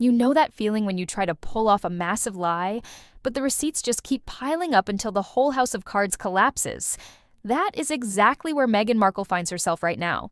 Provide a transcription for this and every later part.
You know that feeling when you try to pull off a massive lie, but the receipts just keep piling up until the whole house of cards collapses. That is exactly where Meghan Markle finds herself right now.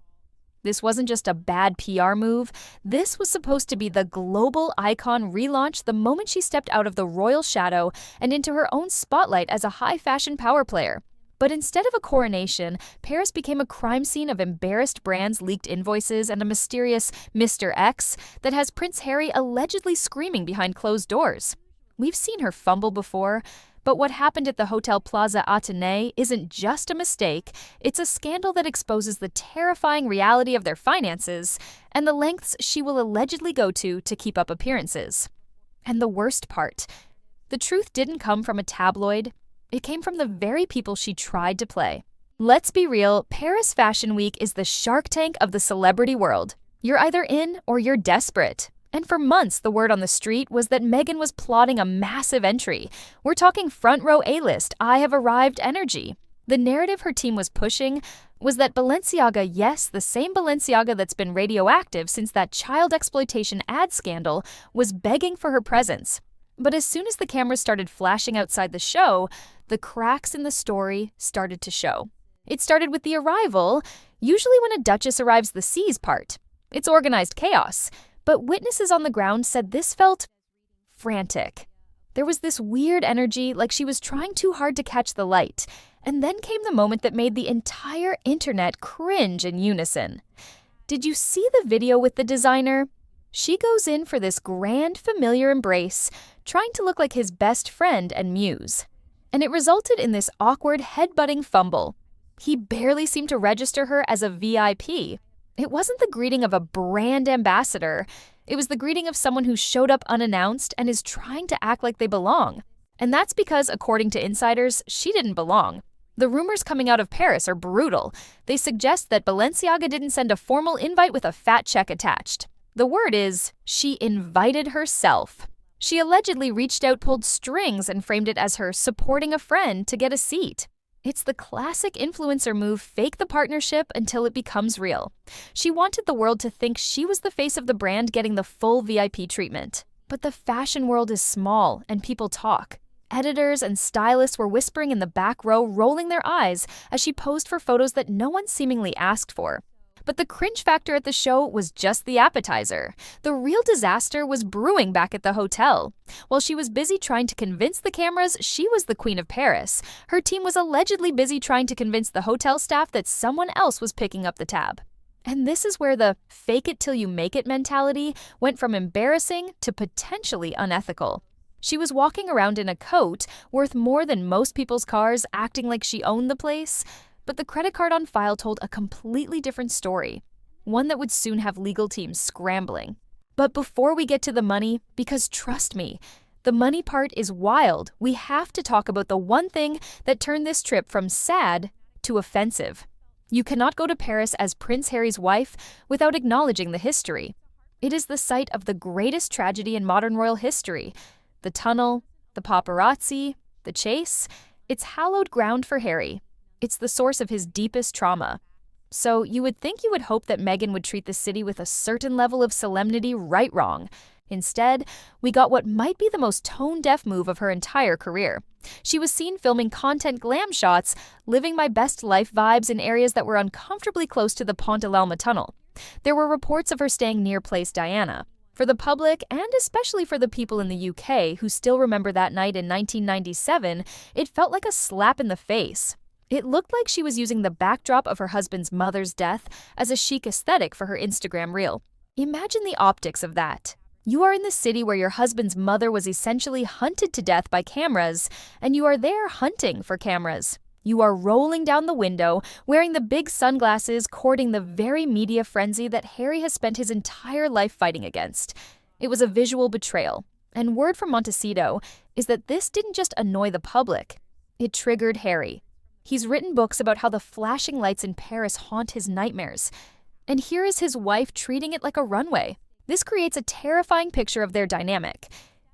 This wasn't just a bad PR move. This was supposed to be the global icon relaunch the moment she stepped out of the royal shadow and into her own spotlight as a high-fashion power player. But instead of a coronation, Paris became a crime scene of embarrassed brands, leaked invoices, and a mysterious Mr. X that has Prince Harry allegedly screaming behind closed doors. We've seen her fumble before, but what happened at the Hotel Plaza Athénée isn't just a mistake, it's a scandal that exposes the terrifying reality of their finances and the lengths she will allegedly go to keep up appearances. And the worst part, the truth didn't come from a tabloid, it came from the very people she tried to play. Let's be real, Paris Fashion Week is the Shark Tank of the celebrity world. You're either in or you're desperate. And for months, the word on the street was that Meghan was plotting a massive entry. We're talking front row A-list, I have arrived energy. The narrative her team was pushing was that Balenciaga, yes, the same Balenciaga that's been radioactive since that child exploitation ad scandal, was begging for her presence. But as soon as the cameras started flashing outside the show, the cracks in the story started to show. It started with the arrival, usually when a duchess arrives the seas part. It's organized chaos. But witnesses on the ground said this felt frantic. There was this weird energy, like she was trying too hard to catch the light. And then came the moment that made the entire internet cringe in unison. Did you see the video with the designer? She goes in for this grand, familiar embrace, trying to look like his best friend and muse. And it resulted in this awkward head-butting fumble. He barely seemed to register her as a VIP. It wasn't the greeting of a brand ambassador. It was the greeting of someone who showed up unannounced and is trying to act like they belong. And that's because, according to insiders, she didn't belong. The rumors coming out of Paris are brutal. They suggest that Balenciaga didn't send a formal invite with a fat check attached. The word is, she invited herself. She allegedly reached out, pulled strings, and framed it as her supporting a friend to get a seat. It's the classic influencer move, fake the partnership until it becomes real. She wanted the world to think she was the face of the brand getting the full VIP treatment. But the fashion world is small, and people talk. Editors and stylists were whispering in the back row, rolling their eyes as she posed for photos that no one seemingly asked for. But the cringe factor at the show was just the appetizer. The real disaster was brewing back at the hotel. While she was busy trying to convince the cameras she was the Queen of Paris, her team was allegedly busy trying to convince the hotel staff that someone else was picking up the tab. And this is where the fake it till you make it mentality went from embarrassing to potentially unethical. She was walking around in a coat worth more than most people's cars, acting like she owned the place. But the credit card on file told a completely different story, one that would soon have legal teams scrambling. But before we get to the money, because trust me, the money part is wild, we have to talk about the one thing that turned this trip from sad to offensive. You cannot go to Paris as Prince Harry's wife without acknowledging the history. It is the site of the greatest tragedy in modern royal history. The tunnel, the paparazzi, the chase, it's hallowed ground for Harry. It's the source of his deepest trauma. So you would think you would hope that Meghan would treat the city with a certain level of solemnity right wrong. Instead, we got what might be the most tone-deaf move of her entire career. She was seen filming content glam shots, living my best life vibes in areas that were uncomfortably close to the Pont de l'Alma tunnel. There were reports of her staying near Place Diana. For the public, and especially for the people in the UK who still remember that night in 1997, it felt like a slap in the face. It looked like she was using the backdrop of her husband's mother's death as a chic aesthetic for her Instagram reel. Imagine the optics of that. You are in the city where your husband's mother was essentially hunted to death by cameras, and you are there hunting for cameras. You are rolling down the window, wearing the big sunglasses, courting the very media frenzy that Harry has spent his entire life fighting against. It was a visual betrayal. And word from Montecito is that this didn't just annoy the public. It triggered Harry. He's written books about how the flashing lights in Paris haunt his nightmares. And here is his wife treating it like a runway. This creates a terrifying picture of their dynamic.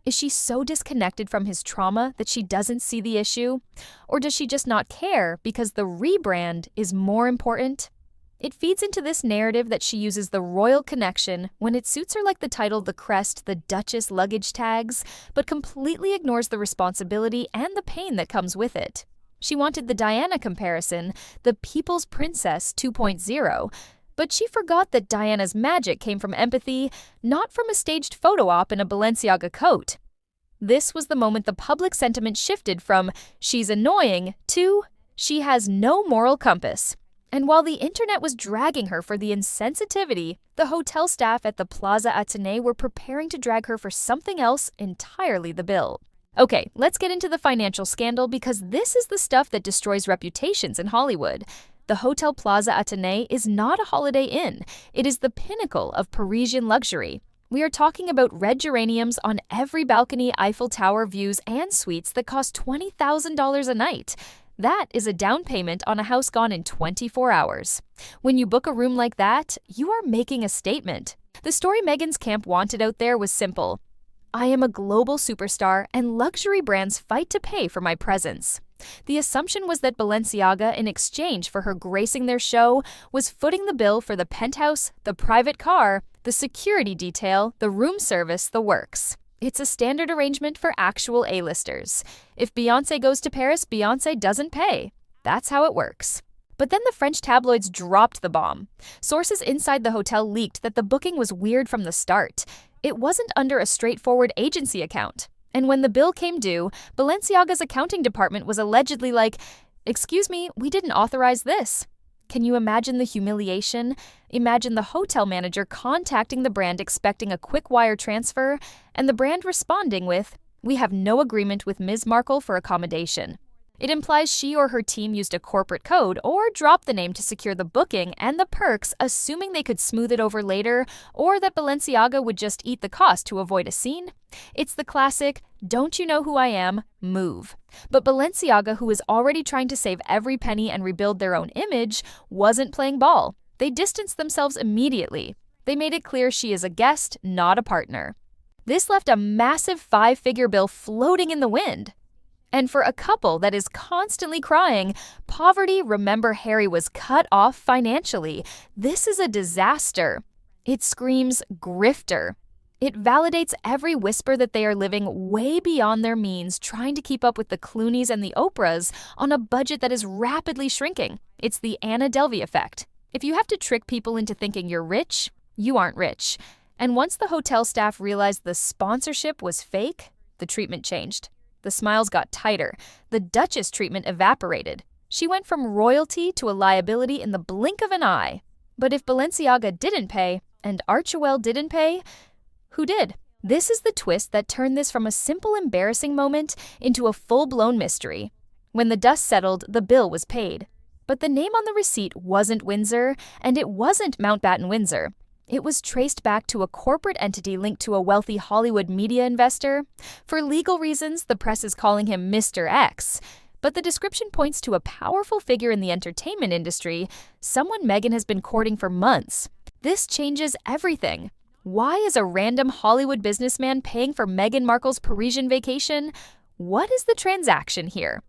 Is she so disconnected from his trauma that she doesn't see the issue? Or does she just not care because the rebrand is more important? It feeds into this narrative that she uses the royal connection when it suits her, like the title, the crest, the Duchess luggage tags, but completely ignores the responsibility and the pain that comes with it. She wanted the Diana comparison, the People's Princess 2.0, but she forgot that Diana's magic came from empathy, not from a staged photo op in a Balenciaga coat. This was the moment the public sentiment shifted from "she's annoying" to "she has no moral compass." And while the internet was dragging her for the insensitivity, the hotel staff at the Plaza Athénée were preparing to drag her for something else entirely, the bill. Okay, let's get into the financial scandal, because this is the stuff that destroys reputations in Hollywood. The Hotel Plaza Athénée is not a Holiday Inn. It is the pinnacle of Parisian luxury. We are talking about red geraniums on every balcony, Eiffel Tower views, and suites that cost $20,000 a night. That is a down payment on a house gone in 24 hours. When you book a room like that, you are making a statement. The story Meghan's camp wanted out there was simple. I am a global superstar, and luxury brands fight to pay for my presence. The assumption was that Balenciaga, in exchange for her gracing their show, was footing the bill for the penthouse, the private car, the security detail, the room service, the works. It's a standard arrangement for actual A-listers. If Beyoncé goes to Paris, Beyoncé doesn't pay. That's how it works. But then the French tabloids dropped the bomb. Sources inside the hotel leaked that the booking was weird from the start. It wasn't under a straightforward agency account. And when the bill came due, Balenciaga's accounting department was allegedly like, "Excuse me, we didn't authorize this." Can you imagine the humiliation? Imagine the hotel manager contacting the brand expecting a quick wire transfer, and the brand responding with, "We have no agreement with Ms. Markle for accommodation." It implies she or her team used a corporate code or dropped the name to secure the booking and the perks, assuming they could smooth it over later, or that Balenciaga would just eat the cost to avoid a scene. It's the classic, "don't you know who I am?" move. But Balenciaga, who is already trying to save every penny and rebuild their own image, wasn't playing ball. They distanced themselves immediately. They made it clear she is a guest, not a partner. This left a massive 5-figure bill floating in the wind. And for a couple that is constantly crying, "Poverty, remember Harry was cut off financially," this is a disaster. It screams grifter. It validates every whisper that they are living way beyond their means, trying to keep up with the Clooneys and the Oprahs on a budget that is rapidly shrinking. It's the Anna Delvey effect. If you have to trick people into thinking you're rich, you aren't rich. And once the hotel staff realized the sponsorship was fake, the treatment changed. The smiles got tighter. The Duchess treatment evaporated. She went from royalty to a liability in the blink of an eye. But if Balenciaga didn't pay, and Archewell didn't pay, who did? This is the twist that turned this from a simple embarrassing moment into a full-blown mystery. When the dust settled, the bill was paid. But the name on the receipt wasn't Windsor, and it wasn't Mountbatten Windsor. It was traced back to a corporate entity linked to a wealthy Hollywood media investor. For legal reasons, the press is calling him Mr. X. But the description points to a powerful figure in the entertainment industry, someone Meghan has been courting for months. This changes everything. Why is a random Hollywood businessman paying for Meghan Markle's Parisian vacation? What is the transaction here?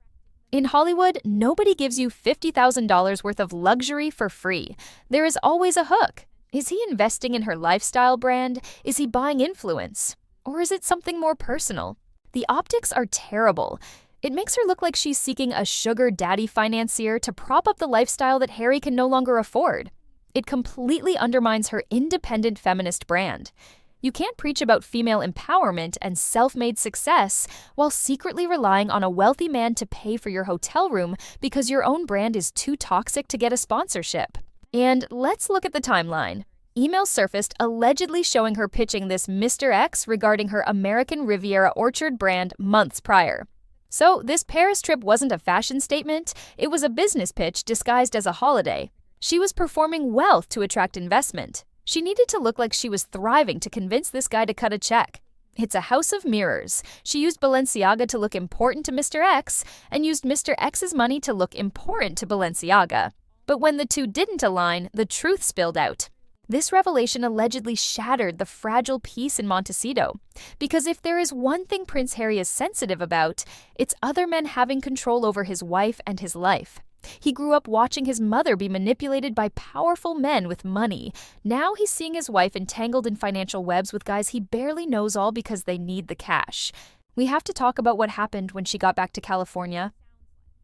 In Hollywood, nobody gives you $50,000 worth of luxury for free. There is always a hook. Is he investing in her lifestyle brand? Is he buying influence? Or is it something more personal? The optics are terrible. It makes her look like she's seeking a sugar daddy financier to prop up the lifestyle that Harry can no longer afford. It completely undermines her independent feminist brand. You can't preach about female empowerment and self-made success while secretly relying on a wealthy man to pay for your hotel room because your own brand is too toxic to get a sponsorship. And let's look at the timeline. Emails surfaced allegedly showing her pitching this Mr. X regarding her American Riviera Orchard brand months prior. So this Paris trip wasn't a fashion statement, it was a business pitch disguised as a holiday. She was performing wealth to attract investment. She needed to look like she was thriving to convince this guy to cut a check. It's a house of mirrors. She used Balenciaga to look important to Mr. X and used Mr. X's money to look important to Balenciaga. But when the two didn't align, the truth spilled out. This revelation allegedly shattered the fragile peace in Montecito. Because if there is one thing Prince Harry is sensitive about, it's other men having control over his wife and his life. He grew up watching his mother be manipulated by powerful men with money. Now he's seeing his wife entangled in financial webs with guys he barely knows, all because they need the cash. We have to talk about what happened when she got back to California.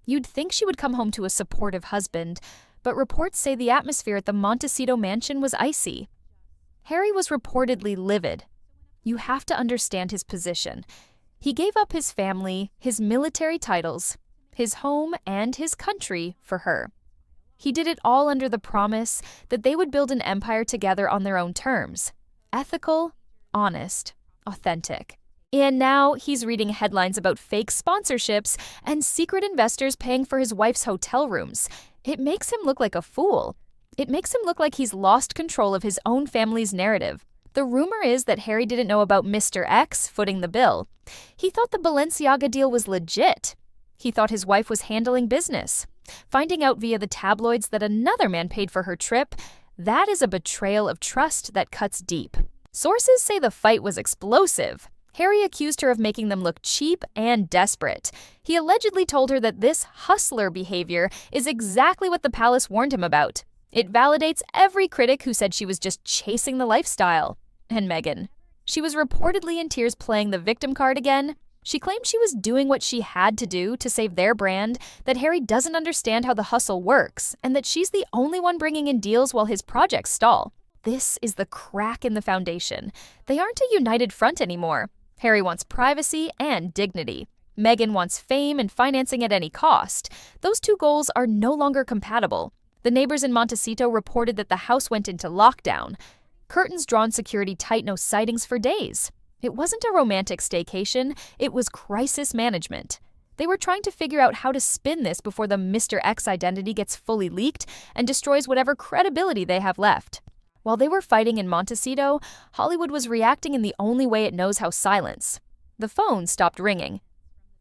You'd think she would come home to a supportive husband, but reports say the atmosphere at the Montecito mansion was icy. Harry was reportedly livid. You have to understand his position. He gave up his family, his military titles, his home, and his country for her. He did it all under the promise that they would build an empire together on their own terms. Ethical, honest, authentic. And now he's reading headlines about fake sponsorships and secret investors paying for his wife's hotel rooms. It makes him look like a fool. It makes him look like he's lost control of his own family's narrative. The rumor is that Harry didn't know about Mr. X footing the bill. He thought the Balenciaga deal was legit. He thought his wife was handling business. Finding out via the tabloids that another man paid for her trip, that is a betrayal of trust that cuts deep. Sources say the fight was explosive. Harry accused her of making them look cheap and desperate. He allegedly told her that this hustler behavior is exactly what the palace warned him about. It validates every critic who said she was just chasing the lifestyle. And Meghan. She was reportedly in tears playing the victim card again. She claimed she was doing what she had to do to save their brand, that Harry doesn't understand how the hustle works, and that she's the only one bringing in deals while his projects stall. This is the crack in the foundation. They aren't a united front anymore. Harry wants privacy and dignity. Meghan wants fame and financing at any cost. Those two goals are no longer compatible. The neighbors in Montecito reported that the house went into lockdown. Curtains drawn, security tight, no sightings for days. It wasn't a romantic staycation, it was crisis management. They were trying to figure out how to spin this before the Mr. X identity gets fully leaked and destroys whatever credibility they have left. While they were fighting in Montecito, Hollywood was reacting in the only way it knows how: silence. The phone stopped ringing.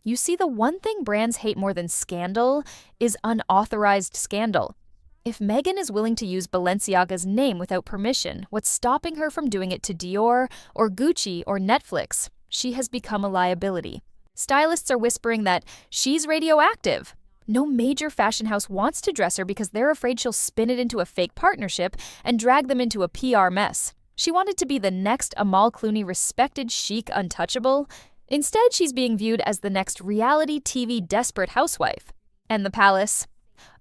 You see, the one thing brands hate more than scandal is unauthorized scandal. If Meghan is willing to use Balenciaga's name without permission, what's stopping her from doing it to Dior or Gucci or Netflix? She has become a liability. Stylists are whispering that she's radioactive. No major fashion house wants to dress her because they're afraid she'll spin it into a fake partnership and drag them into a PR mess. She wanted to be the next Amal Clooney respected chic untouchable. Instead, she's being viewed as the next reality TV desperate housewife. And the palace?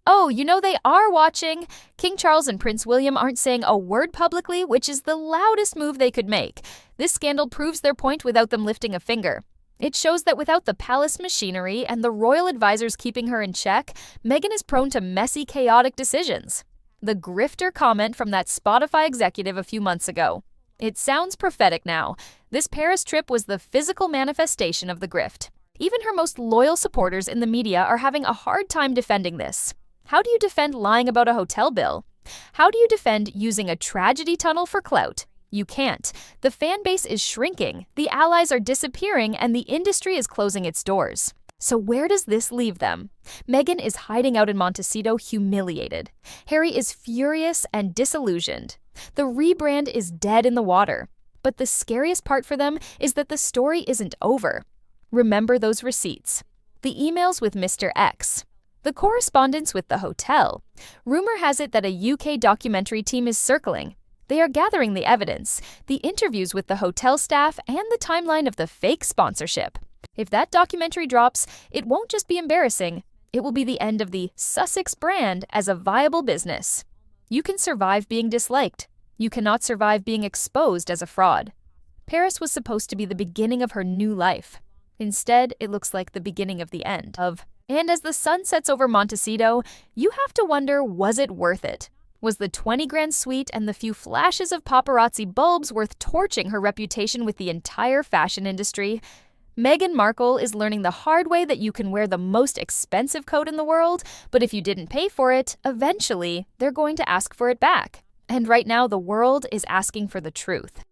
Oh, you know they are watching. King Charles and Prince William aren't saying a word publicly, which is the loudest move they could make. This scandal proves their point without them lifting a finger. It shows that without the palace machinery and the royal advisors keeping her in check, Meghan is prone to messy, chaotic decisions. The grifter comment from that Spotify executive a few months ago. It sounds prophetic now. This Paris trip was the physical manifestation of the grift. Even her most loyal supporters in the media are having a hard time defending this. How do you defend lying about a hotel bill? How do you defend using a tragedy tunnel for clout? You can't. The fan base is shrinking, the allies are disappearing, and the industry is closing its doors. So where does this leave them? Meghan is hiding out in Montecito, humiliated. Harry is furious and disillusioned. The rebrand is dead in the water. But the scariest part for them is that the story isn't over. Remember those receipts. The emails with Mr. X. The correspondence with the hotel. Rumor has it that a UK documentary team is circling. They are gathering the evidence, the interviews with the hotel staff, and the timeline of the fake sponsorship. If that documentary drops, it won't just be embarrassing. It will be the end of the Sussex brand as a viable business. You can survive being disliked. You cannot survive being exposed as a fraud. Paris was supposed to be the beginning of her new life. Instead, it looks like the beginning of the end of. And as the sun sets over Montecito, you have to wonder, was it worth it? Was the 20-grand suite and the few flashes of paparazzi bulbs worth torching her reputation with the entire fashion industry? Meghan Markle is learning the hard way that you can wear the most expensive coat in the world, but if you didn't pay for it, eventually they're going to ask for it back. And right now, the world is asking for the truth.